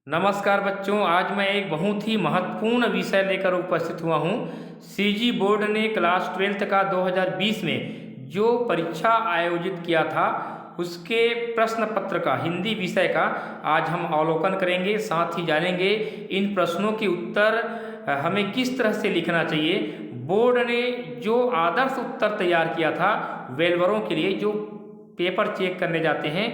नमस्कार बच्चों, आज मैं एक बहुत ही महत्वपूर्ण विषय लेकर उपस्थित हुआ हूँ। सीजी बोर्ड ने क्लास 12th का 2020 में जो परीक्षा आयोजित किया था उसके प्रश्न पत्र का हिंदी विषय का आज हम अवलोकन करेंगे। साथ ही जानेंगे इन प्रश्नों के उत्तर हमें किस तरह से लिखना चाहिए। बोर्ड ने जो आदर्श उत्तर तैयार किया था वेलवरों के लिए जो पेपर चेक करने जाते हैं,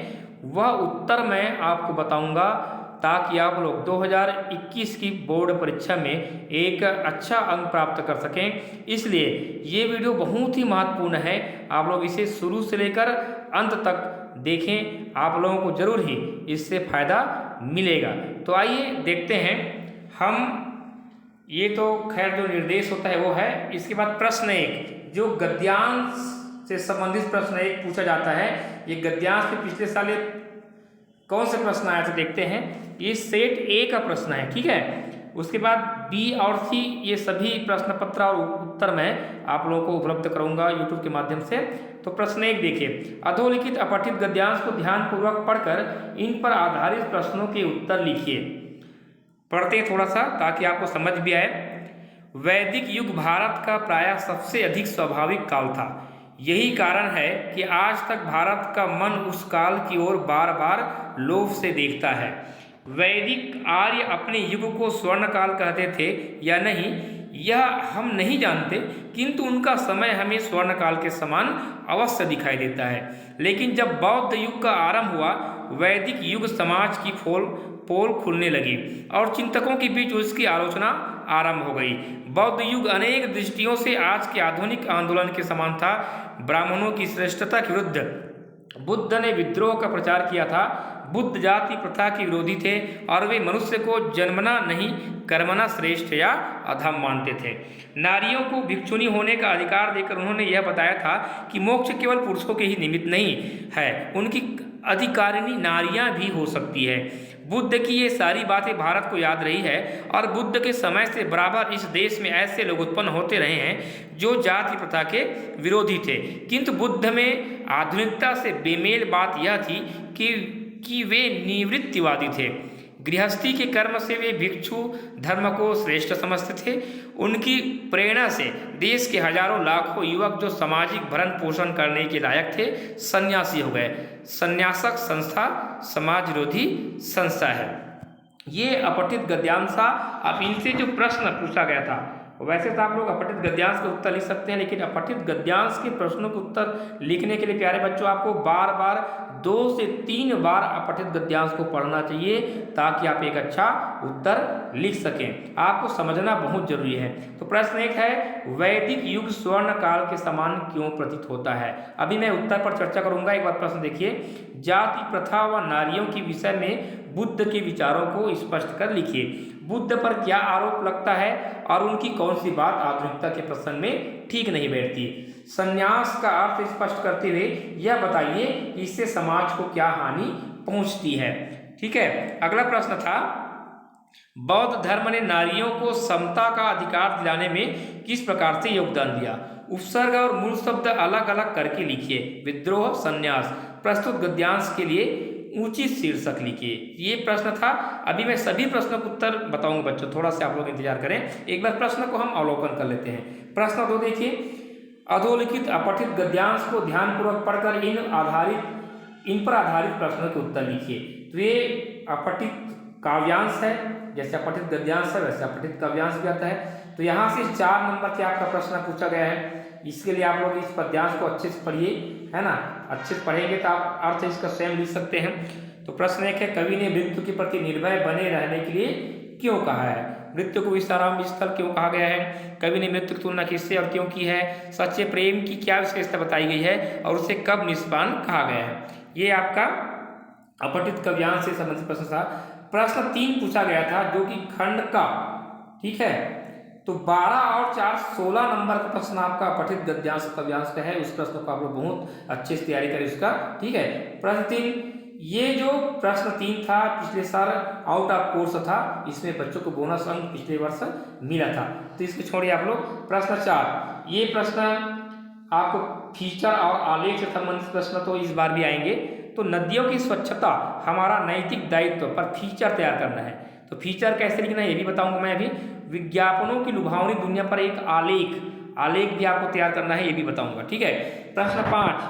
वह उत्तर मैं आपको बताऊंगा ताकि आप लोग 2021 की बोर्ड परीक्षा में एक अच्छा अंक प्राप्त कर सकें। इसलिए ये वीडियो बहुत ही महत्वपूर्ण है, आप लोग इसे शुरू से लेकर अंत तक देखें, आप लोगों को जरूर ही इससे फायदा मिलेगा। तो आइए देखते हैं हम। ये तो खैर जो निर्देश होता है वो है। इसके बाद प्रश्न एक, जो गद्यांश से संबंधित प्रश्न एक पूछा जाता है। ये गद्यांश में पिछले साल कौन से प्रश्न आया था देखते हैं। ये सेट ए का प्रश्न है, ठीक है। उसके बाद बी और सी, ये सभी प्रश्न पत्र और उत्तर मैं आप लोगों को उपलब्ध करूंगा यूट्यूब के माध्यम से। तो प्रश्न एक देखिए, अधोलिखित अपठित गद्यांश को ध्यानपूर्वक पढ़कर इन पर आधारित प्रश्नों के उत्तर लिखिए। पढ़ते हैं थोड़ा सा ताकि आपको समझ भी आए। वैदिक युग भारत का प्रायः सबसे अधिक स्वाभाविक काल था। यही कारण है कि आज तक भारत का मन उस काल की ओर बार बार लोभ से देखता है। वैदिक आर्य अपने युग को स्वर्ण काल कहते थे या नहीं यह हम नहीं जानते, किंतु उनका समय हमें स्वर्ण काल के समान अवश्य दिखाई देता है। लेकिन जब बौद्ध युग का आरंभ हुआ, वैदिक युग समाज की पोल खुलने लगी और चिंतकों के बीच उसकी आलोचना आरंभ हो गई। बौद्ध युग अनेक दृष्टियों से आज के आधुनिक आंदोलन के समान था। ब्राह्मणों की श्रेष्ठता के विरुद्ध बुद्ध ने विद्रोह का प्रचार किया था। बुद्ध जाति प्रथा के विरोधी थे और वे मनुष्य को जन्मना नहीं कर्मना श्रेष्ठ या अधम मानते थे। नारियों को भिक्षुणी होने का अधिकार देकर उन्होंने यह बताया था कि मोक्ष केवल पुरुषों के ही निमित्त नहीं है, उनकी अधिकारिणी नारियां भी हो सकती है। बुद्ध की ये सारी बातें भारत को याद रही है और बुद्ध के समय से बराबर इस देश में ऐसे लोग उत्पन्न होते रहे हैं जो जाति प्रथा के विरोधी थे। किंतु बुद्ध में आधुनिकता से बेमेल बात यह थी कि वे निवृत्तिवादी थे। गृहस्थी के कर्म से वे भिक्षु धर्म को श्रेष्ठ समझते थे। उनकी प्रेरणा से देश के हजारों लाखों युवक जो सामाजिक भरण पोषण करने के लायक थे सन्यासी हो गए। संन्यासक संस्था समाज विरोधी संस्था है। ये अपठित गद्यांश था। अब इनसे जो प्रश्न पूछा गया था, वैसे तो आप लोग अपठित गद्यांश के उत्तर लिख सकते हैं, लेकिन अपठित गद्यांश के प्रश्नों के उत्तर लिखने के लिए प्यारे बच्चों आपको बार बार 2 से 3 बार अपठित गद्यांश को पढ़ना चाहिए ताकि आप एक अच्छा उत्तर लिख सकें। आपको समझना बहुत जरूरी है। तो प्रश्न एक है, वैदिक युग स्वर्ण काल के समान क्यों प्रतीत होता है। अभी मैं उत्तर पर चर्चा करूंगा। एक बार प्रश्न देखिए, जाति प्रथा व नारियों के विषय में बुद्ध के विचारों को स्पष्ट कर लिखिए। बुद्ध पर क्या आरोप लगता है और उनकी कौन सी बात आधुनिकता के प्रसंग में ठीक नहीं बैठती। संन्यास का अर्थ स्पष्ट करते हुए यह बताइए कि इससे समाज को क्या हानि पहुंचती है। ठीक है। अगला प्रश्न था, बौद्ध धर्म ने नारियों को समता का अधिकार दिलाने में किस प्रकार से योगदान दिया। उपसर्ग और मूल शब्द अलग अलग करके लिखिए। विद्रोह, संन्यास। प्रस्तुत गद्यांश के लिए उचित शीर्षक लिखिए। ये प्रश्न था। अभी मैं सभी प्रश्नों के उत्तर बताऊंगा बच्चों, थोड़ा सा आप लोग इंतजार करें। एक बार प्रश्न को हम अवलोकन कर लेते हैं। प्रश्न 2 देखिए, अधोलिखित अपठित गद्यांश को ध्यानपूर्वक पढ़कर इन पर आधारित प्रश्नों के उत्तर लिखिए। तो ये अपठित काव्यांश है, जैसे अपठित गद्यांश है वैसे अपठित काव्यांश भी आता है। तो यहाँ से 4 नंबर के आपका प्रश्न पूछा गया है। इसके लिए आप लोग इस पद्यांश को अच्छे से पढ़िए, है ना। अच्छे से पढ़ेंगे तो आप अर्थ इसका स्वयं लिख सकते हैं। तो प्रश्न एक है, कवि ने मृत्यु के प्रति निर्भय बने रहने के लिए क्यों कहा है। मृत्यु को विश्राम स्थल क्यों कहा गया है। कवि ने मृत्यु की तुलना किससे और क्यों की है। सच्चे प्रेम की क्या विशेषता बताई गई है और उसे कब निष्पान कहा गया है। ये आपका अपठित काव्यांश से संबंधित प्रश्न था। प्रश्न 3 पूछा गया था जो कि खंड का, ठीक है। तो 12 और 4 16 नंबर का प्रश्न आपका अपठित गद्यांश काव्यांश का है। उस प्रश्न को आप लोग बहुत अच्छे से तैयारी करें उसका, ठीक है। प्रश्न 3, ये जो प्रश्न 3 था पिछले साल आउट ऑफ कोर्स था, इसमें बच्चों को बोनस अंक पिछले वर्ष मिला था, तो इसको छोड़िए आप लोग। प्रश्न 4, ये प्रश्न आपको फीचर और आलेख से संबंधित प्रश्न तो इस बार भी आएंगे। तो नदियों की स्वच्छता हमारा नैतिक दायित्व पर फीचर तैयार करना है। तो फीचर कैसे लिखना है ये भी बताऊंगा मैं अभी। विज्ञापनों की लुभावनी दुनिया पर एक आलेख भी आपको तैयार करना है, ये भी बताऊंगा। ठीक है। प्रश्न 5,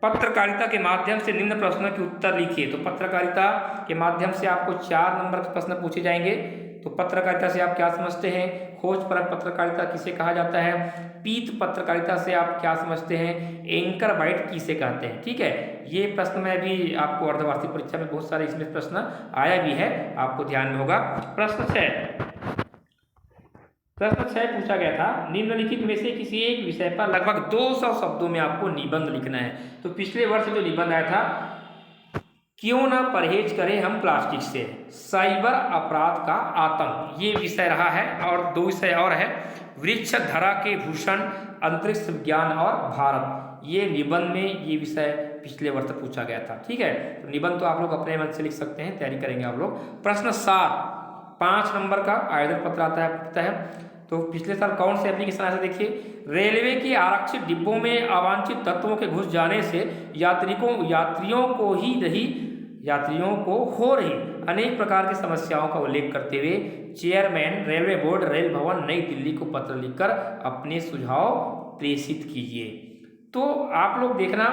पत्रकारिता के माध्यम से निम्न प्रश्नों के उत्तर लिखिए। तो पत्रकारिता के माध्यम से आपको 4 नंबर के प्रश्न पूछे जाएंगे। तो पत्रकारिता से आप क्या समझते हैं? खोजपरक पत्रकारिता किसे कहा जाता है? पीत पत्रकारिता से आप क्या समझते हैं? एंकर बाइट किसे कहते हैं? ठीक है, ये प्रश्न में भी आपको अर्धवार्षिक परीक्षा में बहुत सारे इसमें प्रश्न आया भी है, आपको ध्यान में होगा। प्रश्न 6 पूछा गया था, निम्नलिखित में से किसी एक विषय पर लगभग 200 शब्दों में आपको निबंध लिखना है। तो पिछले वर्ष जो निबंध आया था, क्यों ना परहेज करें हम प्लास्टिक से, साइबर अपराध का आतंक, ये विषय रहा है। और 2 विषय और है, वृक्ष धरा के भूषण, अंतरिक्ष विज्ञान और भारत। ये निबंध में ये विषय पिछले वर्ष पूछा गया था। ठीक है, तो निबंध तो आप लोग अपने मन से लिख सकते हैं, तैयारी करेंगे आप लोग। प्रश्न 7, 5 नंबर का आवेदन पत्र आता है। तो पिछले साल कौन से एप्लीकेशन आया था देखिए, रेलवे के आरक्षित डिब्बों में अवांछित तत्वों के घुस जाने से यात्रियों को हो रही अनेक प्रकार की समस्याओं का उल्लेख करते हुए चेयरमैन रेलवे बोर्ड रेल भवन नई दिल्ली को पत्र लिखकर अपने सुझाव प्रेषित कीजिए। तो आप लोग देखना,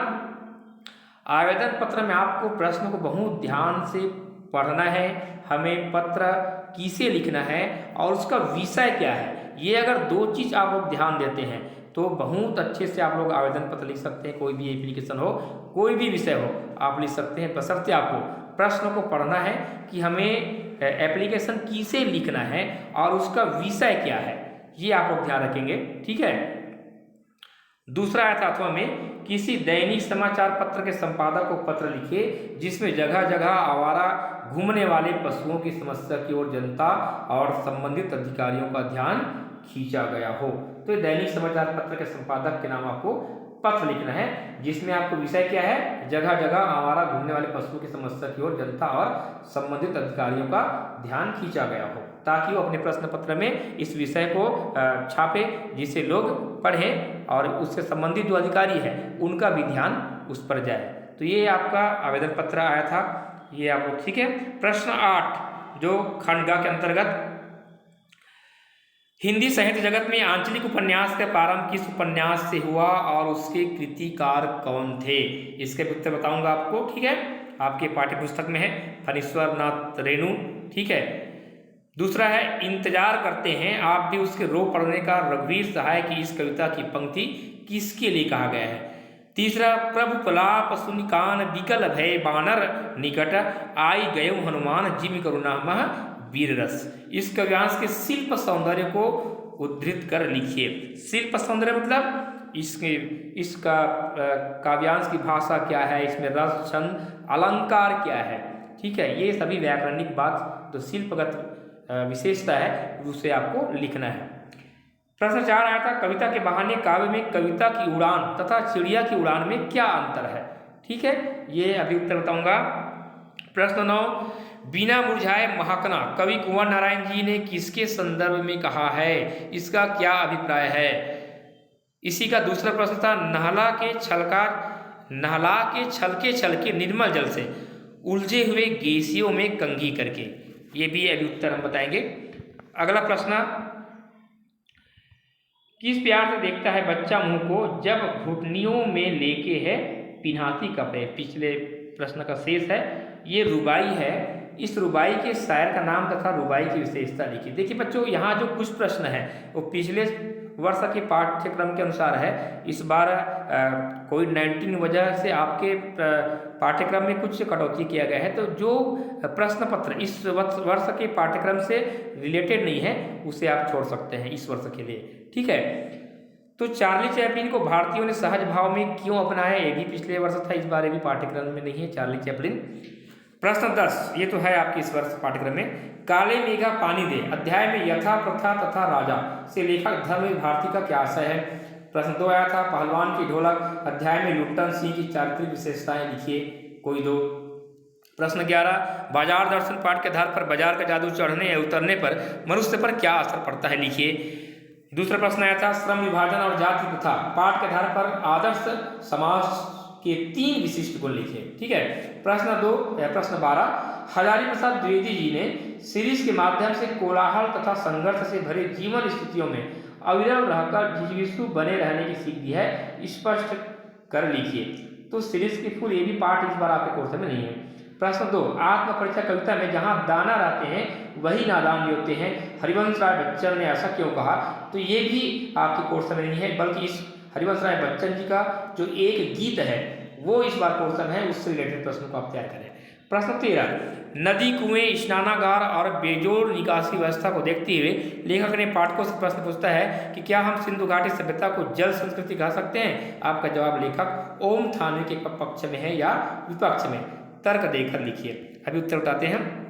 आवेदन पत्र में आपको प्रश्न को बहुत ध्यान से पढ़ना है, हमें पत्र किसे लिखना है और उसका विषय क्या है। ये अगर 2 चीज़ आप लोग ध्यान देते हैं तो बहुत अच्छे से आप लोग आवेदन पत्र लिख सकते हैं। कोई भी एप्लीकेशन हो, कोई भी विषय हो, आप लिख सकते हैं, बशर्ते आपको प्रश्न को पढ़ना है कि हमें एप्लीकेशन किसे लिखना है और उसका विषय क्या है, ये आप लोग ध्यान रखेंगे। ठीक है। दूसरा आया था, अथवा में किसी दैनिक समाचार पत्र के संपादक को पत्र लिखे जिसमें जगह जगह आवारा घूमने वाले पशुओं की समस्या की ओर जनता और संबंधित अधिकारियों का ध्यान खींचा गया हो। तो ये दैनिक समाचार पत्र के संपादक के नाम आपको पत्र लिखना है, जिसमें आपको विषय क्या है, जगह जगह आवारा घूमने वाले पशुओं की समस्या की ओर जनता और संबंधित अधिकारियों का ध्यान खींचा गया हो, ताकि वो अपने प्रश्न पत्र में इस विषय को छापे, जिसे लोग पढ़ें और उससे संबंधित जो अधिकारी है उनका भी ध्यान उस पर जाए। तो ये आपका आवेदन पत्र आया था, ये आप लोग। ठीक है। प्रश्न 8 जो खंडगा के अंतर्गत, हिंदी साहित्य जगत में आंचलिक उपन्यास का प्रारंभ किस उपन्यास से हुआ और उसके कृतिकार कौन थे? इसके उत्तर बताऊंगा आपको। ठीक है, आपके पाठ्य पुस्तक में है, फणीश्वर नाथ रेणु। ठीक है। दूसरा है, इंतजार करते हैं आप भी उसके रो पड़ने का, रघुवीर सहाय की इस कविता की पंक्ति किसके लिए कहा गया है? तीसरा, प्रभु प्रलाप सुनि कान विकल भय बानर निकट, आई गयो हनुमान जिमि करुणा मह वीर रस। इस काव्यांश के शिल्प सौंदर्य को उद्धृत कर लिखिए। शिल्प सौंदर्य मतलब इसका काव्यांश की भाषा क्या है, इसमें रस, छंद, अलंकार क्या है। ठीक है, ये सभी व्याकरणिक बात जो शिल्पगत विशेषता है उसे आपको लिखना है। प्रश्न 4 आया था, कविता के बहाने काव्य में कविता की उड़ान तथा चिड़िया की उड़ान में क्या अंतर है? ठीक है, ये अभी उत्तर बताऊंगा। प्रश्न 9, बिना मुरझाए महकना कवि कुंवर नारायण जी ने किसके संदर्भ में कहा है, इसका क्या अभिप्राय है? इसी का दूसरा प्रश्न था, नहला के छलके निर्मल जल से उलझे हुए गेसियों में कंघी करके, ये भी अभी उत्तर हम बताएंगे। अगला प्रश्न, किस प्यार से देखता है बच्चा मुंह को जब घुटनियों में लेके है पिन्हाती कपड़े? पिछले प्रश्न का शेष है, ये रुबाई है। इस रुबाई के शायर का नाम तथा रुबाई की विशेषता लिखिए। देखिए बच्चों, यहाँ जो कुछ प्रश्न है वो पिछले वर्ष के पाठ्यक्रम के अनुसार है। इस बार कोविड-19 वजह से आपके पाठ्यक्रम में कुछ कटौती किया गया है, तो जो प्रश्न पत्र इस वर्ष के पाठ्यक्रम से रिलेटेड नहीं है उसे आप छोड़ सकते हैं इस वर्ष के लिए। ठीक है। तो चार्ली चैपलिन को भारतीयों ने सहज भाव में क्यों अपनाया? ये भी पिछले वर्ष था, इस बार भी पाठ्यक्रम में नहीं है चार्ली चैपलिन। प्रश्न 10, ये तो है आपके इस वर्ष पाठ्यक्रम में, काले मेघा पानी दे अध्याय में यथा प्रथा तथा राजा से लेखक धर्म भारती का क्या आशय है? प्रश्न 2 आया था, पहलवान की ढोलक अध्याय में लुट्टन सिंह की चारित्रिक विशेषताएं लिखिए, कोई 2। प्रश्न 11, बाजार दर्शन पाठ के आधार पर बाजार का जादू चढ़ने या उतरने पर मनुष्य पर क्या असर पड़ता है, लिखिए। दूसरा प्रश्न आया था, श्रम विभाजन और जाति प्रथा पाठ के आधार पर आदर्श समाज के 3 विशिष्ट गुण लिखे। ठीक है, प्रश्न 12, हजारी प्रसाद द्विवेदी जी ने सीरीज के माध्यम से कोलाहल तथा संघर्ष से भरे जीवन स्थितियों में अविरल रहकर जिज्ञासु बने रहने की सीख दी है, स्पष्ट कर लिखिए। तो सीरीज के फुल ये भी पार्ट इस बार आपके कोर्स में नहीं है। प्रश्न 2, आत्म परीक्षा कविता में जहां दाना रहते हैं वही नादान भी होते हैं, हरिवंश राय बच्चन ने ऐसा क्यों कहा? तो ये भी आपके कोर्स में नहीं है, बल्कि इस हरिवंश राय बच्चन जी का जो एक गीत है वो इस बार कोर्स में है, उससे रिलेटेड प्रश्न को आप तैयार करें। प्रश्न 13, नदी, कुएं, स्नानागार और बेजोड़ निकासी व्यवस्था को देखते हुए लेखक ने पाठकों से प्रश्न पूछता है कि क्या हम सिंधु घाटी सभ्यता को जल संस्कृति कह सकते हैं? आपका जवाब लेखक ओम थानवी के पक्ष में है या विपक्ष में, तर्क देकर लिखिए। अभी उत्तर बताते हैं।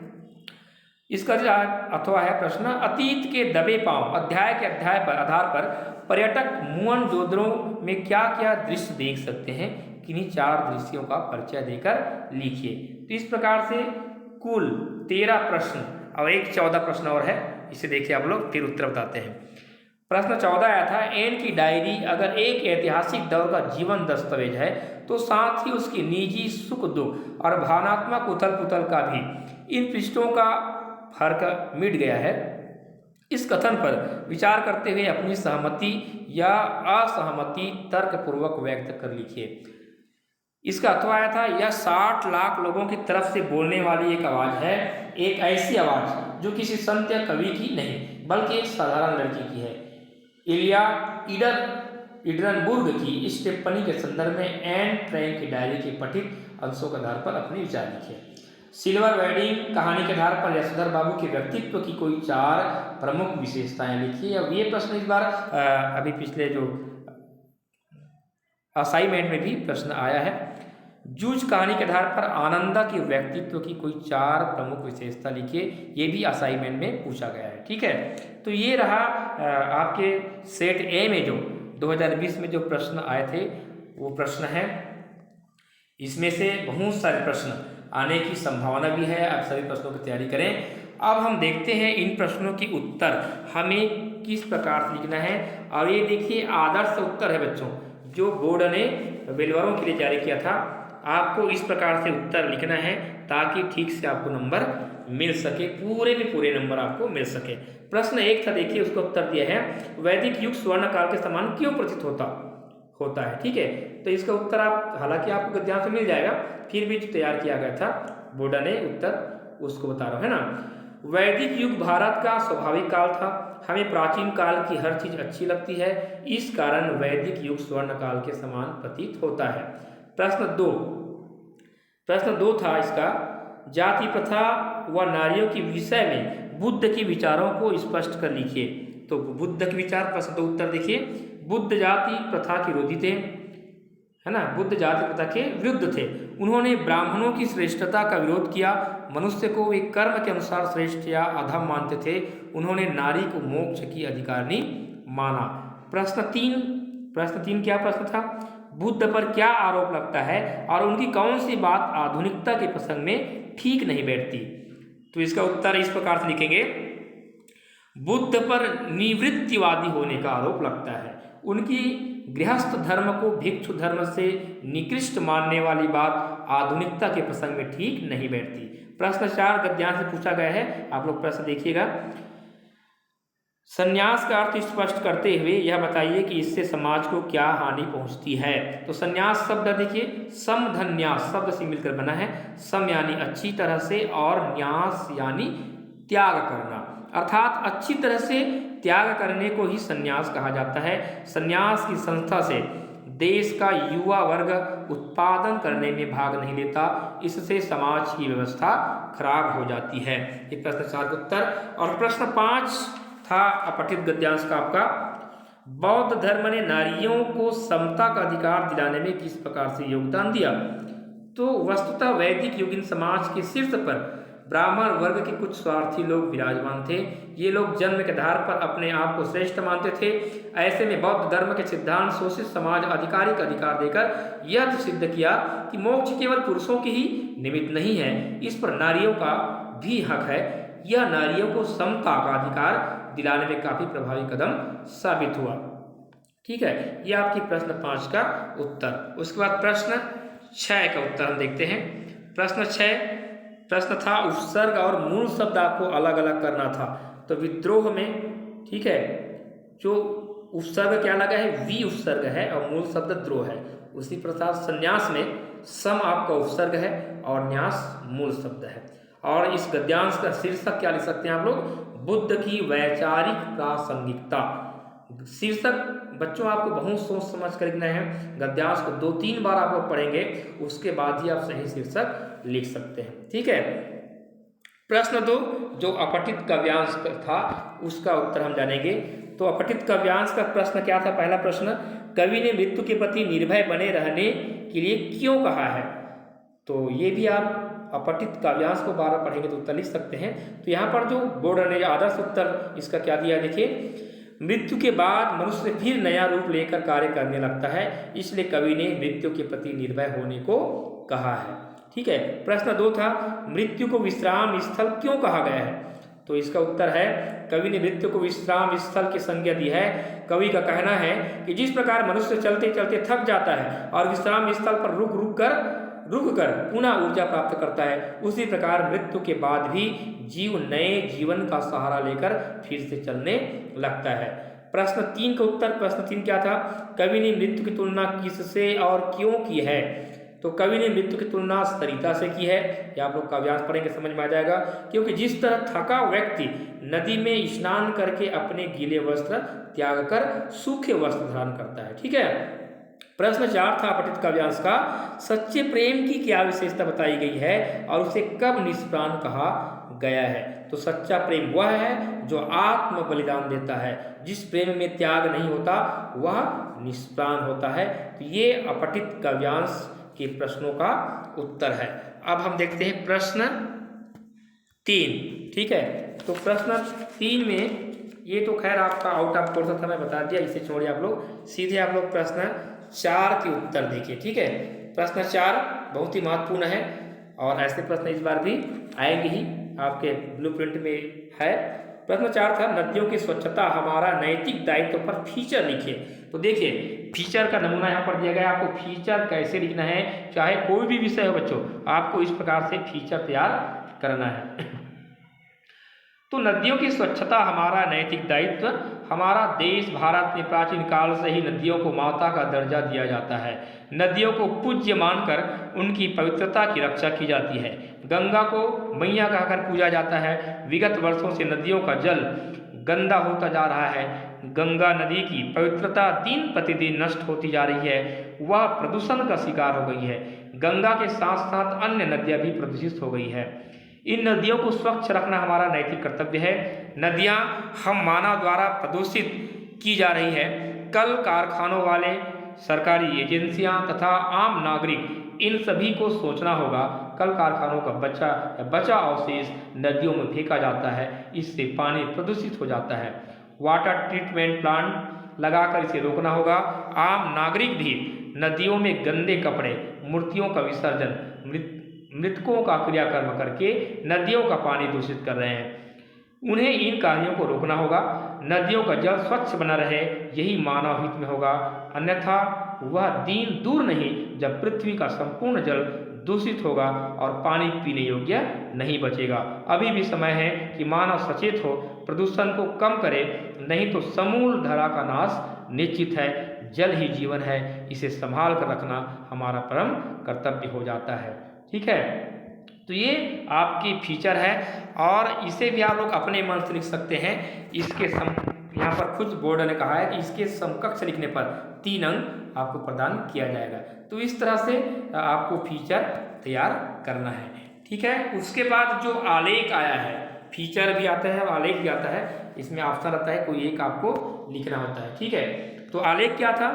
इसका जो अथवा है प्रश्न, अतीत के दबे पांव अध्याय के आधार पर पर्यटक मोहनजोदड़ो में क्या क्या दृश्य देख सकते हैं? किन्हीं 4 दृश्यों का परिचय देकर लिखिए। तो इस प्रकार से कुल 13 प्रश्न और एक 14 प्रश्न और है, इसे देखिए आप लोग, फिर उत्तर बताते हैं। प्रश्न 14 आया था, एन की डायरी अगर एक ऐतिहासिक दौर का जीवन दस्तावेज है तो साथ ही उसकी निजी सुख दुख और भावनात्मक उथल पुथल का भी इन पृष्ठों का फर्क मिट गया है। इस कथन पर विचार करते हुए अपनी सहमति या असहमति तर्कपूर्वक व्यक्त कर लिखिए। इसका अथवा आया था, यह 60 लाख लोगों की तरफ से बोलने वाली एक आवाज़ है, एक ऐसी आवाज़ जो किसी संत या कवि की नहीं बल्कि एक साधारण लड़की की है। इलिया इडनबर्ग की इस टिप्पणी के संदर्भ में एन फ्रैंक की डायरी के पठित अंशों के आधार पर अपने विचार लिखे। सिल्वर वेडिंग कहानी के आधार पर यशोधर बाबू के व्यक्तित्व की कोई 4 प्रमुख विशेषताएं लिखिए। अब ये प्रश्न इस बार अभी पिछले जो असाइनमेंट में भी प्रश्न आया है। जूझ कहानी के आधार पर आनंदा के व्यक्तित्व की कोई 4 प्रमुख विशेषता लिखिए, ये भी असाइनमेंट में पूछा गया है। ठीक है, तो ये रहा आपके सेट ए में जो 2020 में जो प्रश्न आए थे वो प्रश्न है। इसमें से बहुत सारे प्रश्न आने की संभावना भी है, आप सभी प्रश्नों की तैयारी करें। अब हम देखते हैं इन प्रश्नों की उत्तर हमें किस प्रकार से लिखना है। और ये देखिए आदर्श उत्तर है बच्चों, जो बोर्ड ने वेलवरों के लिए जारी किया था। आपको इस प्रकार से उत्तर लिखना है ताकि ठीक से आपको नंबर मिल सके, पूरे में पूरे नंबर आपको मिल सके। प्रश्न 1 था, देखिए उसका उत्तर दिया है, वैदिक युग स्वर्ण काल के समान क्यों प्रतीत होता है। ठीक है, तो इसका उत्तर आप, हालांकि आपको ध्यान से मिल जाएगा, फिर भी जो तैयार किया गया था बोर्ड ने उत्तर, उसको बता रहा हूँ, है ना। वैदिक युग भारत का स्वाभाविक काल था, हमें प्राचीन काल की हर चीज अच्छी लगती है, इस कारण वैदिक युग स्वर्ण काल के समान प्रतीत होता है। प्रश्न 2 था इसका, जाति प्रथा व नारियों के विषय में बुद्ध के विचारों को स्पष्ट कर लिखिए। तो बुद्ध के विचार, प्रश्न 2 उत्तर देखिए, बुद्ध जाति प्रथा के विरोधी थे, है ना, बुद्ध जाति प्रथा के विरुद्ध थे। उन्होंने ब्राह्मणों की श्रेष्ठता का विरोध किया, मनुष्य को वे कर्म के अनुसार श्रेष्ठ या अधम मानते थे। उन्होंने नारी को मोक्ष की अधिकारिणी माना। प्रश्न 3 क्या प्रश्न था, बुद्ध पर क्या आरोप लगता है और उनकी कौन सी बात आधुनिकता के प्रसंग में ठीक नहीं बैठती। तो इसका उत्तर इस प्रकार से लिखेंगे, बुद्ध पर निवृत्तिवादी होने का आरोप लगता है, उनकी गृहस्थ धर्म को भिक्षु धर्म से निकृष्ट मानने वाली बात आधुनिकता के प्रसंग में ठीक नहीं बैठती। प्रश्न 4 गद्यांश से पूछा गया है, आप लोग प्रश्न देखिएगा। संन्यास का अर्थ स्पष्ट करते हुए यह बताइए कि इससे समाज को क्या हानि पहुंचती है। तो संन्यास शब्द देखिए, समधन्यास शब्द से मिलकर बना है। सम यानी अच्छी तरह से और न्यास यानी त्याग करना, अर्थात अच्छी तरह से त्याग करने को ही संन्यास कहा जाता है। संन्यास की संस्था से देश का युवा वर्ग उत्पादन करने में भाग नहीं लेता, इससे समाज की व्यवस्था खराब हो जाती है। ये प्रश्न 4 का उत्तर। और प्रश्न 5 था अपठित गद्यांश का आपका, बौद्ध धर्म ने नारियों को समता का अधिकार दिलाने में किस प्रकार से योगदान दिया। तो वस्तुतः वैदिक युगीन समाज के शीर्ष पर ब्राह्मण वर्ग के कुछ स्वार्थी लोग विराजमान थे। ये लोग जन्म के आधार पर अपने आप को श्रेष्ठ मानते थे। ऐसे में बौद्ध धर्म के सिद्धांत शोषित समाज आधिकारिक अधिकार देकर यह सिद्ध किया कि मोक्ष केवल पुरुषों के ही निमित्त नहीं है, इस पर नारियों का भी हक है। यह नारियों को समता का अधिकार दिलाने में काफी प्रभावी कदम साबित हुआ। ठीक है, ये आपकी प्रश्न 5 का उत्तर। उसके बाद प्रश्न 6 का उत्तर हम देखते हैं। प्रश्न 6 प्रश्न था उपसर्ग और मूल शब्द आपको अलग अलग करना था। तो विद्रोह में, ठीक है, जो उपसर्ग क्या लगा है, वी उपसर्ग है और मूल शब्द द्रोह है। उसी प्रकार संन्यास में सम आपका उपसर्ग है और न्यास मूल शब्द है। और इस गद्यांश का शीर्षक क्या लिख सकते हैं आप लोग, बुद्ध की वैचारिक प्रासंगिकता। शीर्षक बच्चों आपको बहुत सोच समझ कर लिखना है। गद्यांश को 2-3 बार आप लोग पढ़ेंगे, उसके बाद ही आप सही शीर्षक लिख सकते हैं। ठीक है, प्रश्न 2 जो अपठित काव्यांश था उसका उत्तर हम जानेंगे। तो अपठित काव्यांश का प्रश्न क्या था, पहला प्रश्न, कवि ने मृत्यु के प्रति निर्भय बने रहने के लिए क्यों कहा है। तो ये भी आप अपठित काव्यांश को 12 पढ़ेंगे तो उत्तर लिख सकते हैं। तो यहाँ पर जो बोर्ड ने आदर्श उत्तर इसका क्या दिया, देखिए, मृत्यु के बाद मनुष्य फिर नया रूप लेकर कार्य करने लगता है, इसलिए कवि ने मृत्यु के प्रति निर्भय होने को कहा है। ठीक है, प्रश्न 2 था मृत्यु को विश्राम स्थल क्यों कहा गया है। तो इसका उत्तर है, कवि ने मृत्यु को विश्राम स्थल की संज्ञा दी है। कवि का कहना है कि जिस प्रकार मनुष्य चलते चलते थक जाता है और विश्राम स्थल पर रुक कर पुनः ऊर्जा प्राप्त करता है, उसी प्रकार मृत्यु के बाद भी जीव नए जीवन का सहारा लेकर फिर से चलने लगता है। प्रश्न 3 का उत्तर, प्रश्न 3 क्या था, कवि ने मृत्यु की तुलना किससे और क्यों की है। तो कवि ने मृत्यु की तुलना सरिता से की है। ये आप लोग काव्यांश पढ़ेंगे समझ में आ जाएगा। क्योंकि जिस तरह थका व्यक्ति नदी में स्नान करके अपने गीले वस्त्र त्याग कर सूखे वस्त्र धारण करता है। ठीक है, प्रश्न 4 था अपठित काव्यांश का, सच्चे प्रेम की क्या विशेषता बताई गई है और उसे कब निष्प्राण कहा गया है। तो सच्चा प्रेम वह है जो आत्म बलिदान देता है, जिस प्रेम में त्याग नहीं होता वह निष्प्राण होता है। तो ये अपठित काव्यांश के प्रश्नों का उत्तर है। अब हम देखते हैं प्रश्न 3। ठीक है, तो प्रश्न 3 में ये तो खैर आपका आउट ऑफ कोर्स था, मैं बता दिया, इसे छोड़िए आप लोग, सीधे आप लोग प्रश्न 4 के उत्तर देखिए। ठीक है, प्रश्न 4 बहुत ही महत्वपूर्ण है और ऐसे प्रश्न इस बार भी आएंगे ही, आपके ब्लूप्रिंट में है। प्रश्न 4 था नदियों की स्वच्छता हमारा नैतिक दायित्व पर फीचर लिखिए। तो देखिए, फीचर का नमूना यहाँ पर दिया गया है, आपको फीचर कैसे लिखना है, चाहे कोई भी विषय हो बच्चों, आपको इस प्रकार से फीचर तैयार करना है। तो नदियों की स्वच्छता हमारा नैतिक दायित्व। हमारा देश भारत में प्राचीन काल से ही नदियों को माता का दर्जा दिया जाता है। नदियों को पूज्य मानकर उनकी पवित्रता की रक्षा की जाती है। गंगा को मैया कहकर पूजा जाता है। विगत वर्षों से नदियों का जल गंदा होता जा रहा है। गंगा नदी की पवित्रता दिन प्रतिदिन नष्ट होती जा रही है, वह प्रदूषण का शिकार हो गई है। गंगा के साथ साथ अन्य नदियाँ भी प्रदूषित हो गई है। इन नदियों को स्वच्छ रखना हमारा नैतिक कर्तव्य है। नदियाँ हम मानव द्वारा प्रदूषित की जा रही है। कल कारखानों वाले, सरकारी एजेंसियां तथा आम नागरिक, इन सभी को सोचना होगा। कल कारखानों का बचा अवशेष नदियों में फेंका जाता है, इससे पानी प्रदूषित हो जाता है। वाटर ट्रीटमेंट प्लांट लगाकर इसे रोकना होगा। आम नागरिक भी नदियों में गंदे कपड़े, मूर्तियों का विसर्जन, मृतकों का क्रियाकर्म करके नदियों का पानी दूषित कर रहे हैं। उन्हें इन कार्यों को रोकना होगा। नदियों का जल स्वच्छ बना रहे, यही मानव हित में होगा। अन्यथा वह दिन दूर नहीं जब पृथ्वी का संपूर्ण जल दूषित होगा और पानी पीने योग्य नहीं बचेगा। अभी भी समय है कि मानव सचेत हो, प्रदूषण को कम करे, नहीं तो समूल धरा का नाश निश्चित है। जल ही जीवन है, इसे संभाल कर रखना हमारा परम कर्तव्य हो जाता है। ठीक है, तो ये आपकी फीचर है और इसे भी आप लोग अपने मन से लिख सकते हैं। इसके यहाँ पर खुद बोर्ड ने कहा है कि इसके समकक्ष लिखने पर 3 अंक आपको प्रदान किया जाएगा। तो इस तरह से आपको फीचर तैयार करना है। ठीक है, उसके बाद जो आलेख आया है, फीचर भी आता है और आलेख भी आता है, इसमें ऑप्शन रहता है, कोई एक आपको लिखना होता है। ठीक है, तो आलेख क्या था,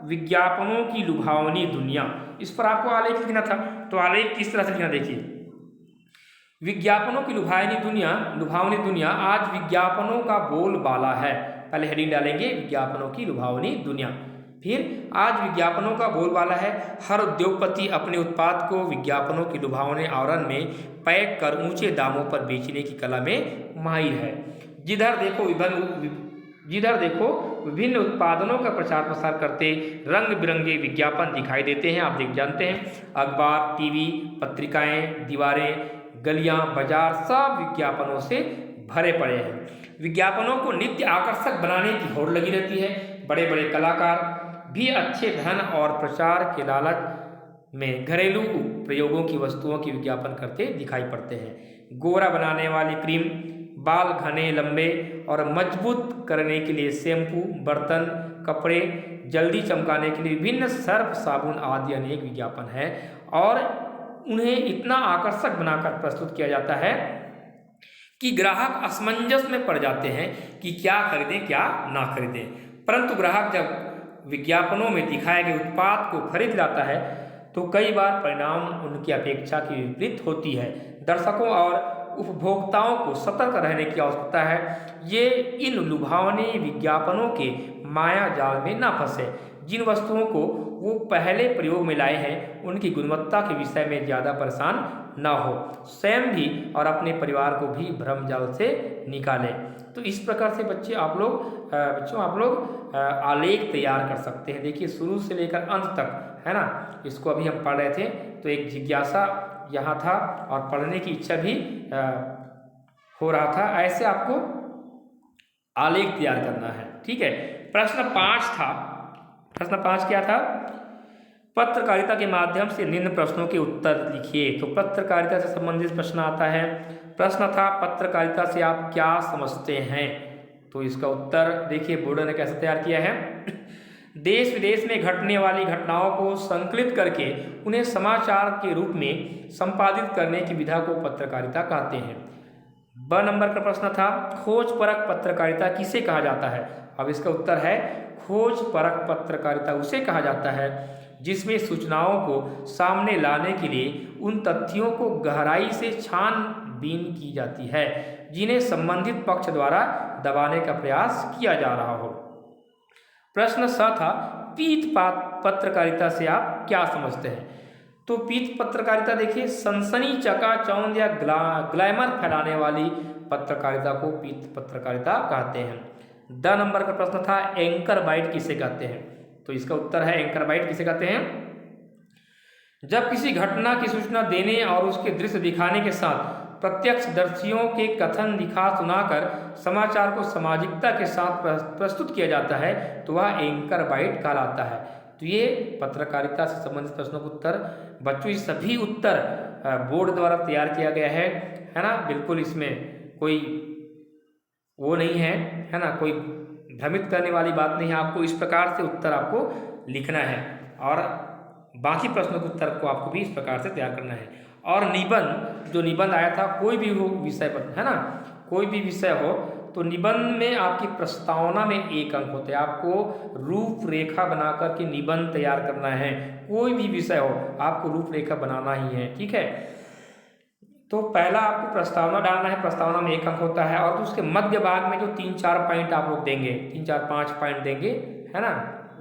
विज्ञापनों की लुभावनी दुनिया, इस पर आपको आलेख लिखना था। तो आलेख किस तरह से लिखना देखिए, विज्ञापनों की लुभावनी दुनिया आज विज्ञापनों का बोलबाला है। पहले हेडिंग डालेंगे विज्ञापनों की लुभावनी दुनिया, फिर आज विज्ञापनों का बोलबाला है। हर उद्योगपति अपने उत्पाद को विज्ञापनों की लुभावने आवरण में पैक कर ऊंचे दामों पर बेचने की कला में माहिर है। जिधर देखो जिधर देखो विभिन्न उत्पादनों का प्रचार प्रसार करते रंग बिरंगे विज्ञापन दिखाई देते हैं। आप जानते हैं अखबार, टीवी, पत्रिकाएं, दीवारें, गलियां, बाजार सब विज्ञापनों से भरे पड़े हैं। विज्ञापनों को नित्य आकर्षक बनाने की होड़ लगी रहती है। बड़े बड़े कलाकार भी अच्छे धन और प्रचार के लालच में घरेलू प्रयोगों की वस्तुओं की विज्ञापन करते दिखाई पड़ते हैं। गोरा बनाने वाली क्रीम, बाल घने लंबे और मजबूत करने के लिए शैम्पू, बर्तन, कपड़े, जल्दी चमकाने के लिए विभिन्न सर्फ, साबुन आदि अनेक विज्ञापन है और उन्हें इतना आकर्षक बनाकर प्रस्तुत किया जाता है कि ग्राहक असमंजस में पड़ जाते हैं कि क्या खरीदें क्या ना खरीदें। परंतु ग्राहक जब विज्ञापनों में दिखाए गए उत्पाद को खरीद लाता है तो कई बार परिणाम उनकी अपेक्षा के विपरीत होती है। दर्शकों और उपभोक्ताओं को सतर्क रहने की आवश्यकता है। ये इन लुभावने विज्ञापनों के माया जाल में ना फंसे। जिन वस्तुओं को वो पहले प्रयोग में लाए हैं उनकी गुणवत्ता के विषय में ज़्यादा परेशान ना हो। स्वयं भी और अपने परिवार को भी भ्रम जाल से निकालें। तो इस प्रकार से बच्चों आप लोग आलेख तैयार कर सकते हैं। देखिए शुरू से लेकर अंत तक है ना, इसको अभी हम पढ़ रहे थे तो एक जिज्ञासा यहाँ था और पढ़ने की इच्छा भी हो रहा था। ऐसे आपको आलेख तैयार करना है। ठीक है, प्रश्न 5 था। प्रश्न 5 क्या था? पत्रकारिता के माध्यम से निम्न प्रश्नों के उत्तर लिखिए। तो पत्रकारिता से संबंधित प्रश्न आता है। प्रश्न था पत्रकारिता से आप क्या समझते हैं? तो इसका उत्तर देखिए बोर्ड ने कैसे तैयार किया है। देश विदेश में घटने वाली घटनाओं को संकलित करके उन्हें समाचार के रूप में संपादित करने की विधा को पत्रकारिता कहते हैं। ब नंबर का प्रश्न था खोज परक पत्रकारिता किसे कहा जाता है? अब इसका उत्तर है खोज परक पत्रकारिता उसे कहा जाता है जिसमें सूचनाओं को सामने लाने के लिए उन तथ्यों को गहराई से छानबीन की जाती है जिन्हें संबंधित पक्ष द्वारा दबाने का प्रयास किया जा रहा हो। प्रश्न 7 था पीत पत्रकारिता से आप क्या समझते हैं? तो पीत पत्रकारिता देखिए सनसनी चकाचौंध या ग्लैमर फैलाने वाली पत्रकारिता को पीत पत्रकारिता कहते हैं। द नंबर का प्रश्न था एंकर बाइट किसे कहते हैं? तो इसका उत्तर है एंकर बाइट किसे कहते हैं? जब किसी घटना की सूचना देने और उसके दृश्य दिखाने के साथ प्रत्यक्षदर्शियों के कथन दिखा सुनाकर समाचार को सामाजिकता के साथ प्रस्तुत किया जाता है तो वह एंकर बाइट कहलाता है। तो ये पत्रकारिता से संबंधित प्रश्नों का उत्तर बच्चों ये सभी उत्तर बोर्ड द्वारा तैयार किया गया है ना। बिल्कुल इसमें कोई वो नहीं है ना, कोई भ्रमित करने वाली बात नहीं है। आपको इस प्रकार से उत्तर आपको लिखना है और बाकी प्रश्नों के उत्तर को आपको भी इस प्रकार से तैयार करना है। और निबंध, जो निबंध आया था कोई भी हो विषय पर है ना, कोई भी विषय हो तो निबंध में आपकी प्रस्तावना में 1 अंक होते हैं। आपको रूपरेखा बना करके निबंध तैयार करना है। कोई भी विषय हो आपको रूपरेखा बनाना ही है। ठीक है, तो पहला आपको प्रस्तावना डालना है, प्रस्तावना में 1 अंक होता है और उसके मध्य भाग में जो 3-4 पॉइंट आप लोग देंगे, 3-4-5 पॉइंट देंगे है ना,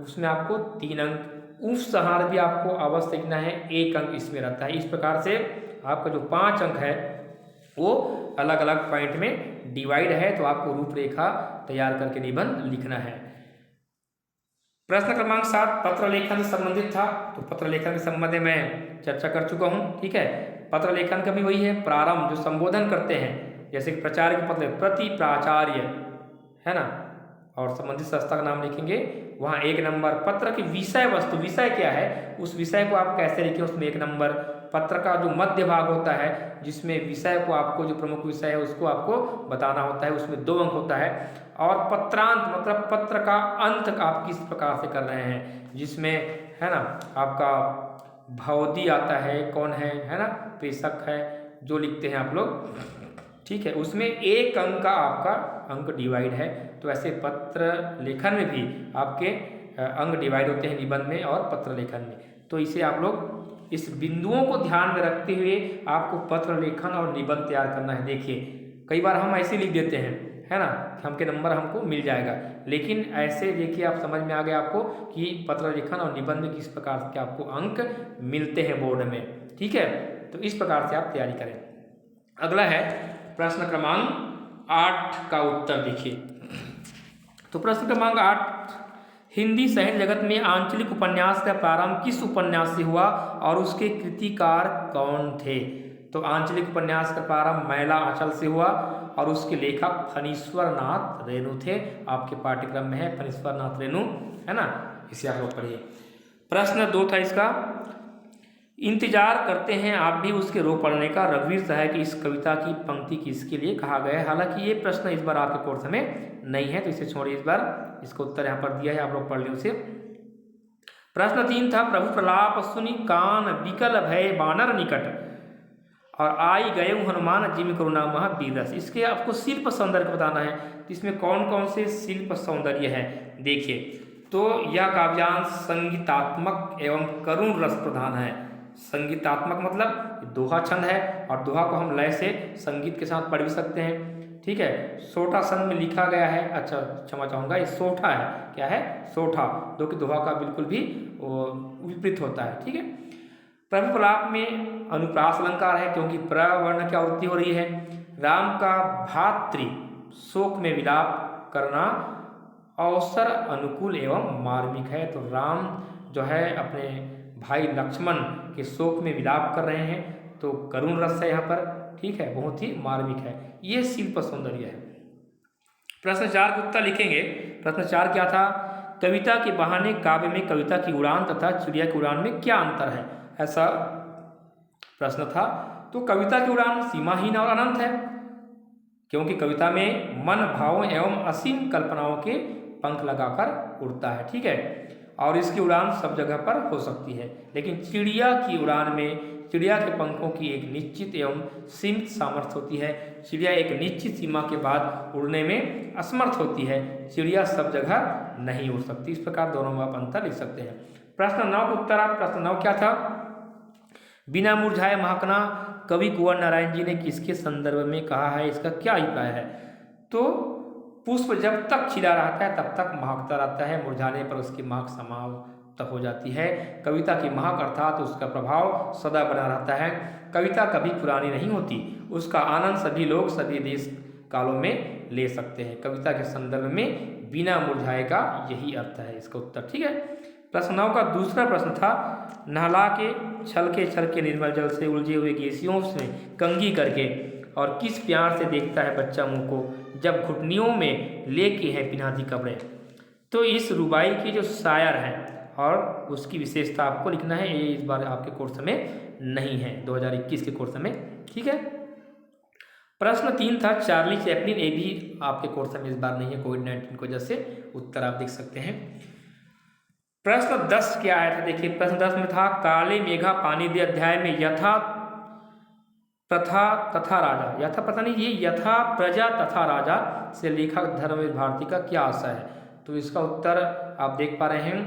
उसमें आपको 3 अंक। उपसंहार भी आपको अवश्य लिखना है, 1 अंक इसमें रहता है। इस प्रकार से आपका जो 5 अंक है वो अलग अलग पॉइंट में डिवाइड है। तो आपको रूपरेखा तैयार करके निबंध लिखना है। प्रश्न क्रमांक 7 पत्र लेखन से संबंधित था। तो पत्र लेखन के संबंध में मैं चर्चा कर चुका हूँ। ठीक है, पत्र लेखन का भी वही है, प्रारंभ जो संबोधन करते हैं, जैसे प्रचार के पत्र प्रति प्राचार्य है ना, और संबंधित संस्था का नाम लिखेंगे। वहाँ 1 नंबर। पत्र की विषय वस्तु, विषय क्या है उस विषय को आप कैसे लिखें उसमें 1 नंबर। पत्र का जो मध्य भाग होता है जिसमें विषय को आपको जो प्रमुख विषय है उसको आपको बताना होता है, उसमें 2 अंक होता है। और पत्रांत मतलब पत्र का अंत आप किस प्रकार से कर रहे हैं, जिसमें है ना आपका भवदी आता है, कौन है ना, प्रेषक है जो लिखते हैं आप लोग। ठीक है, उसमें 1 अंक का आपका अंक डिवाइड है। तो ऐसे पत्र लेखन में भी आपके अंक डिवाइड होते हैं, निबंध में और पत्र लेखन में। तो इसे आप लोग इस बिंदुओं को ध्यान में रखते हुए आपको पत्र लेखन और निबंध तैयार करना है। देखिए कई बार हम ऐसे लिख देते हैं है ना, हमके नंबर हमको मिल जाएगा, लेकिन ऐसे देखिए आप समझ में आ गया आपको कि पत्र लेखन और निबंध में किस प्रकार के आपको अंक मिलते हैं बोर्ड में। ठीक है, तो इस प्रकार से आप तैयारी करें। अगला है प्रश्न क्रमांक 8 का उत्तर देखिए। तो प्रश्न क्रमांक 8, हिंदी साहित्य जगत में आंचलिक उपन्यास का प्रारंभ किस उपन्यास से हुआ और उसके कृतिकार कौन थे? तो आंचलिक उपन्यास का प्रारंभ मैला आंचल से हुआ और उसके लेखक फणीश्वर नाथ रेणु थे। आपके पाठ्यक्रम में है फणीश्वर नाथ रेणु, है ना, इसे आप लोग पढ़िए। प्रश्न 2 था इसका, इंतजार करते हैं आप भी उसके रो पड़ने का, रघुवीर सहाय की इस कविता की पंक्ति किसके लिए कहा गया है? हालांकि ये प्रश्न इस बार आपके कोर्स में नहीं है तो इसे छोड़िए, इस बार इसका उत्तर यहाँ पर दिया है, आप लोग पढ़ लें उसे। प्रश्न 3 था, प्रभु प्रलाप सुनि कान बिकल भय बानर निकट और आई गए हनुमान जिमि करुणा महा वीर रस। इसके आपको शिल्प सौंदर्य बताना है, तो इसमें कौन कौन से शिल्प सौंदर्य है देखिए। तो यह काव्यांश संगीतात्मक एवं करुण रस प्रधान है। संगीतात्मक मतलब दोहा छंद है और दोहा को हम लय से संगीत के साथ पढ़ भी सकते हैं, ठीक है। सोठा छंद में लिखा गया है, अच्छा क्षमा चाहूँगा, ये सोठा है, क्या है? सोठा, जो कि दोहा का बिल्कुल भी विपरीत होता है, ठीक है। प्रभु प्रलाप में अनुप्रास अलंकार है क्योंकि प्रवर्ण की आवृत्ति हो रही है। राम का भातृ शोक में विलाप करना अवसर अनुकूल एवं मार्मिक है। तो राम जो है अपने भाई लक्ष्मण के शोक में विलाप कर रहे हैं, तो करुण रस है यहाँ पर, ठीक है, बहुत ही मार्मिक है। ये शिल्प सौंदर्य है। प्रश्न 4 का उत्तर लिखेंगे। प्रश्न 4 क्या था? कविता के बहाने काव्य में कविता की उड़ान तथा चिड़िया की उड़ान में क्या अंतर है? ऐसा प्रश्न था। तो कविता की उड़ान सीमाहीन और अनंत है, क्योंकि कविता में मन भावों एवं असीम कल्पनाओं के पंख लगाकर उड़ता है, ठीक है, और इसकी उड़ान सब जगह पर हो सकती है। लेकिन चिड़िया की उड़ान में चिड़िया के पंखों की एक निश्चित एवं सीमित सामर्थ्य होती है। चिड़िया एक निश्चित सीमा के बाद उड़ने में असमर्थ होती है, चिड़िया सब जगह नहीं उड़ सकती। इस प्रकार दोनों में आप अंतर लिख सकते हैं। प्रश्न 9 का उत्तर, आप प्रश्न 9 क्या था? बिना मुरझाए महकना कवि कुंवर नारायण जी ने किसके संदर्भ में कहा है? इसका क्या अभिप्राय है? तो पुष्प जब तक खिला रहता है तब तक महकता रहता है, मुरझाने पर उसकी महक समाप्त हो जाती है। कविता की महक अर्थात उसका प्रभाव सदा बना रहता है। कविता कभी पुरानी नहीं होती, उसका आनंद सभी लोग सभी देश कालों में ले सकते हैं। कविता के संदर्भ में बिना मुरझाए का यही अर्थ है इसका उत्तर, ठीक है। प्रश्न 9 का दूसरा प्रश्न था, नहला के छल के निर्मल जल से उलझे हुए गेसियों में कंघी करके और किस प्यार से देखता है बच्चा मुँह को जब घुटनियों में लेके है पिनादी कपड़े। तो इस रुबाई के जो शायर हैं और उसकी विशेषता आपको लिखना है, ये इस बार आपके कोर्स में नहीं है, 2021 के कोर्स में, ठीक है। प्रश्न 3 था, चार्ली चैपलिन, ये भी आपके कोर्स में इस बार नहीं है कोविड-19 की वजह से। उत्तर आप देख सकते हैं। प्रश्न 10 क्या आया था देखिए। प्रश्न 10 में था, काले मेघा पानी दे अध्याय में यथा प्रथा तथा राजा, यथा पता नहीं, ये यथा प्रजा तथा राजा से लेखक धर्मवीर भारती का क्या आशय है? तो इसका उत्तर आप देख पा रहे हैं,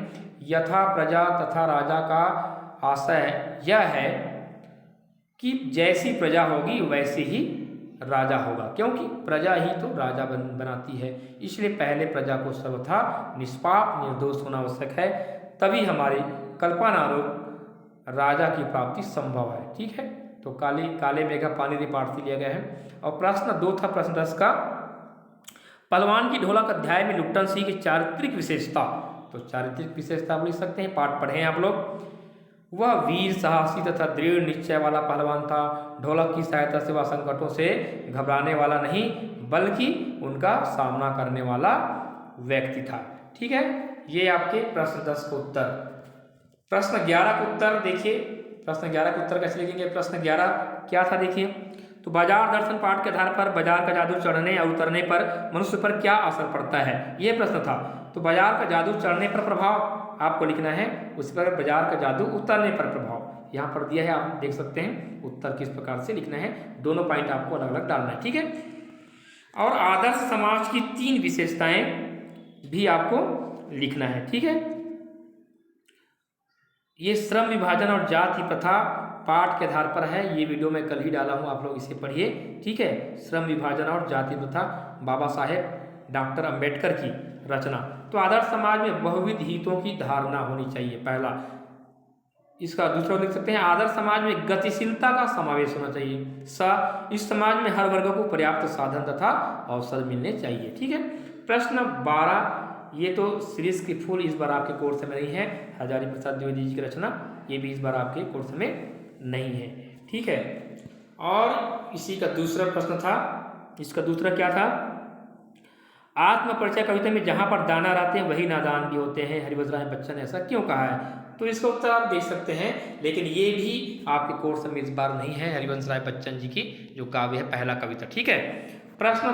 यथा प्रजा तथा राजा का आशय यह है कि जैसी प्रजा होगी वैसे ही राजा होगा, क्योंकि प्रजा ही तो राजा बनाती है। इसलिए पहले प्रजा को सर्वथा निष्पाप निर्दोष होना आवश्यक है, तभी हमारी कल्पनारूप राजा की प्राप्ति संभव है, ठीक है। तो काले मेघा पानी दे पाठ से लिया गया है। और प्रश्न 2 था, प्रश्न 10 का, पहलवान की ढोलक अध्याय में लुट्टन सिंह की चारित्रिक विशेषता। तो चारित्रिक विशेषता आप लिख सकते हैं, पाठ पढ़ें आप लोग। वह वीर साहसी तथा दृढ़ निश्चय वाला पहलवान था। ढोलक की सहायता से वह संकटों से घबराने वाला नहीं बल्कि उनका सामना करने वाला व्यक्ति था, ठीक है। ये आपके प्रश्न 10 का उत्तर। प्रश्न 11 का उत्तर देखिए। प्रश्न 11 का उत्तर कैसे लिखेंगे? प्रश्न 11 क्या था देखिए। तो बाजार दर्शन पाठ के आधार पर बाजार का जादू चढ़ने या उतरने पर मनुष्य पर क्या असर पड़ता है, ये प्रश्न था। तो बाजार का जादू चढ़ने पर प्रभाव आपको लिखना है, उस पर बाजार का जादू उतरने पर प्रभाव यहाँ पर दिया है, आप देख सकते हैं। उत्तर किस प्रकार से लिखना है, दोनों पॉइंट आपको अलग अलग डालना है, ठीक है। और आदर्श समाज की 3 विशेषताएं भी आपको लिखना है, ठीक है। ये श्रम विभाजन और जाति प्रथा पाठ के आधार पर है, ये वीडियो मैं कल ही डाला हूँ, आप लोग इसे पढ़िए, ठीक है। श्रम विभाजन और जाति प्रथा बाबा साहेब डॉक्टर अंबेडकर की रचना। तो आदर्श समाज में बहुविध हितों की धारणा होनी चाहिए, पहला। इसका दूसरा लिख सकते हैं, आदर्श समाज में गतिशीलता का समावेश होना चाहिए। इस समाज में हर वर्ग को पर्याप्त साधन तथा अवसर मिलने चाहिए। ठीक है। प्रश्न 12, ये तो सीरीज की फुल इस बार आपके कोर्स में नहीं है, हजारी प्रसाद द्विवेदी जी की रचना, ये भी इस बार आपके कोर्स में नहीं है। ठीक है। और इसी का दूसरा प्रश्न था, इसका दूसरा क्या था, आत्म परिचय कविता में जहाँ पर दाना रहते हैं वही नादान भी होते हैं, हरिवंश राय बच्चन ने ऐसा क्यों कहा है? तो इसका उत्तर आप देख सकते हैं, लेकिन ये भी आपके कोर्स में इस बार नहीं है, हरिवंश राय बच्चन जी की जो काव्य है, पहला कविता। ठीक है। प्रश्न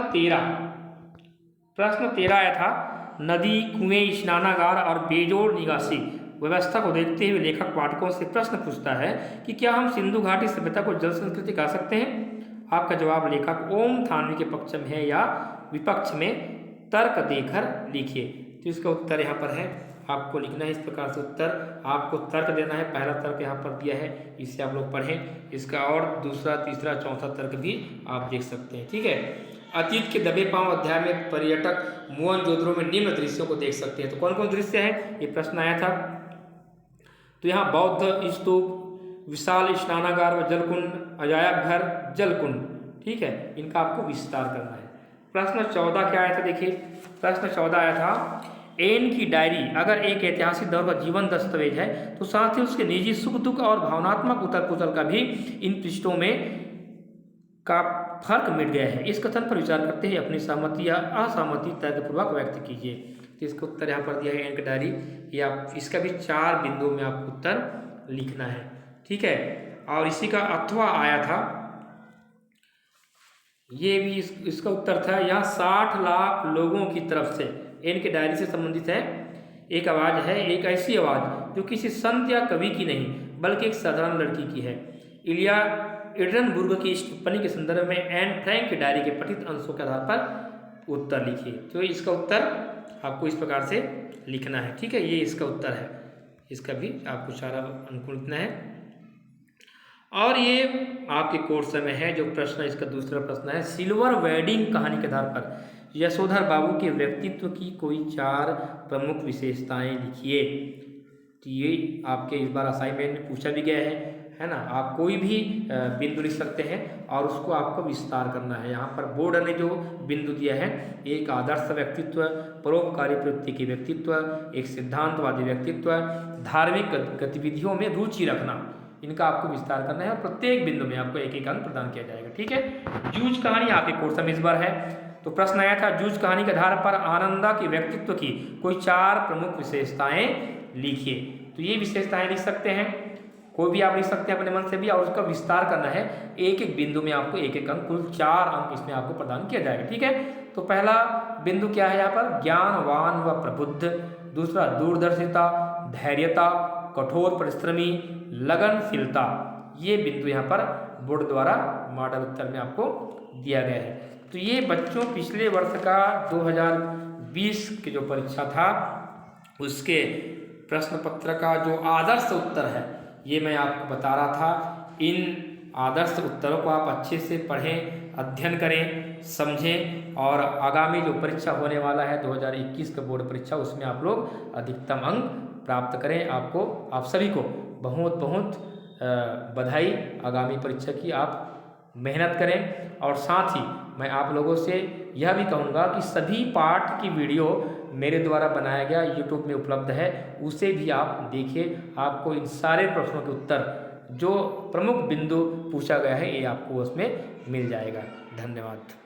13 आया था, नदी, कुएं, स्नानागार और बेजोड़ निकासी व्यवस्था को देखते हुए लेखक पाठकों से प्रश्न पूछता है कि क्या हम सिंधु घाटी सभ्यता को जल संस्कृति कह सकते हैं? आपका जवाब लेखक ओम थानवी के पक्ष में है या विपक्ष में, तर्क देकर लिखिए। तो इसका उत्तर यहाँ पर है, आपको लिखना है इस प्रकार से उत्तर, आपको तर्क देना है। पहला तर्क यहाँ पर दिया है, इससे आप लोग पढ़ें, इसका और दूसरा, तीसरा, चौथा तर्क भी आप देख सकते हैं। ठीक है। अतीत के दबे पांव अध्याय में पर्यटक मोहनजोदड़ो में निम्न दृश्यों को देख सकते हैं। तो कौन कौन दृश्य है, ये प्रश्न आया था। तो यहाँ बौद्ध स्तूप, विशाल स्नानागार व जलकुंड, अजायब घर, जलकुंड। ठीक है, इनका आपको विस्तार करना है। प्रश्न 14 क्या आया था, देखिए प्रश्न 14 आया था, एन की डायरी अगर एक ऐतिहासिक दौर का जीवन दस्तावेज है तो साथ ही उसके निजी सुख दुख और भावनात्मक उथल पुथल का भी इन पृष्ठों में का फर्क मिट गया है। इस कथन पर विचार करते हुए अपनी सहमति या असहमति तर्कपूर्वक व्यक्त कीजिए। तो इसका उत्तर यहाँ पर दिया है, एन की डायरी, ये आप इसका भी 4 बिंदुओं में आपको उत्तर लिखना है। ठीक है। और इसी का अथवा आया था, ये भी इसका उत्तर था, यहाँ 60 लाख लोगों की तरफ से एन के डायरी से संबंधित है। एक आवाज़ है, एक ऐसी आवाज़ जो किसी संत या कवि की नहीं बल्कि एक साधारण लड़की की है। इलिया एडनबर्ग की इस टिप्पणी के संदर्भ में एन फ्रैंक की डायरी के पठित अंशों के आधार पर उत्तर लिखिए। तो इसका उत्तर आपको इस प्रकार से लिखना है। ठीक है, ये इसका उत्तर है, इसका भी आपको सारा अनुकूल लिखना है। और ये आपके कोर्स में है जो प्रश्न, इसका दूसरा प्रश्न है, सिल्वर वेडिंग कहानी के आधार पर यशोधर बाबू के व्यक्तित्व की कोई 4 प्रमुख विशेषताएं लिखिए। तो ये आपके इस बार असाइनमेंट में पूछा भी गया है ना। आप कोई भी बिंदु लिख सकते हैं और उसको आपको विस्तार करना है। यहाँ पर बोर्ड ने जो बिंदु दिया है, एक आदर्श व्यक्तित्व, परोपकारी प्रवृत्ति के व्यक्तित्व, एक सिद्धांतवादी व्यक्तित्व, धार्मिक गतिविधियों में रुचि रखना, इनका आपको विस्तार करना है और प्रत्येक बिंदु में आपको एक एक अंक प्रदान किया जाएगा। ठीक है। जूझ कहानी आपके कोर्स में इस बार है। तो प्रश्न आया था, जूझ कहानी के आधार पर आनंदा के व्यक्तित्व की कोई 4 प्रमुख विशेषताएं लिखिए। तो ये विशेषताएं लिख सकते हैं, कोई भी आप लिख सकते हैं अपने मन से भी, और उसका विस्तार करना है। एक एक बिंदु में आपको एक एक अंक, कुल 4 अंक इसमें आपको प्रदान किया जाएगा। ठीक है। तो पहला बिंदु क्या है यहाँ पर, ज्ञानवान व प्रबुद्ध। दूसरा, दूरदर्शिता, धैर्यता, कठोर परिश्रमी, लगनशीलता। ये बिंदु यहाँ पर बोर्ड द्वारा मॉडल उत्तर में आपको दिया गया है। तो ये बच्चों पिछले वर्ष का 2020 की जो परीक्षा था उसके प्रश्न पत्र का जो आदर्श उत्तर है, ये मैं आपको बता रहा था। इन आदर्श उत्तरों को आप अच्छे से पढ़ें, अध्ययन करें, समझें, और आगामी जो परीक्षा होने वाला है 2021 का बोर्ड परीक्षा, उसमें आप लोग अधिकतम अंक प्राप्त करें। आप सभी को बहुत बहुत बधाई आगामी परीक्षा की। आप मेहनत करें, और साथ ही मैं आप लोगों से यह भी कहूँगा कि सभी पाठ की वीडियो मेरे द्वारा बनाया गया यूट्यूब में उपलब्ध है, उसे भी आप देखिए। आपको इन सारे प्रश्नों के उत्तर, जो प्रमुख बिंदु पूछा गया है, ये आपको उसमें मिल जाएगा। धन्यवाद।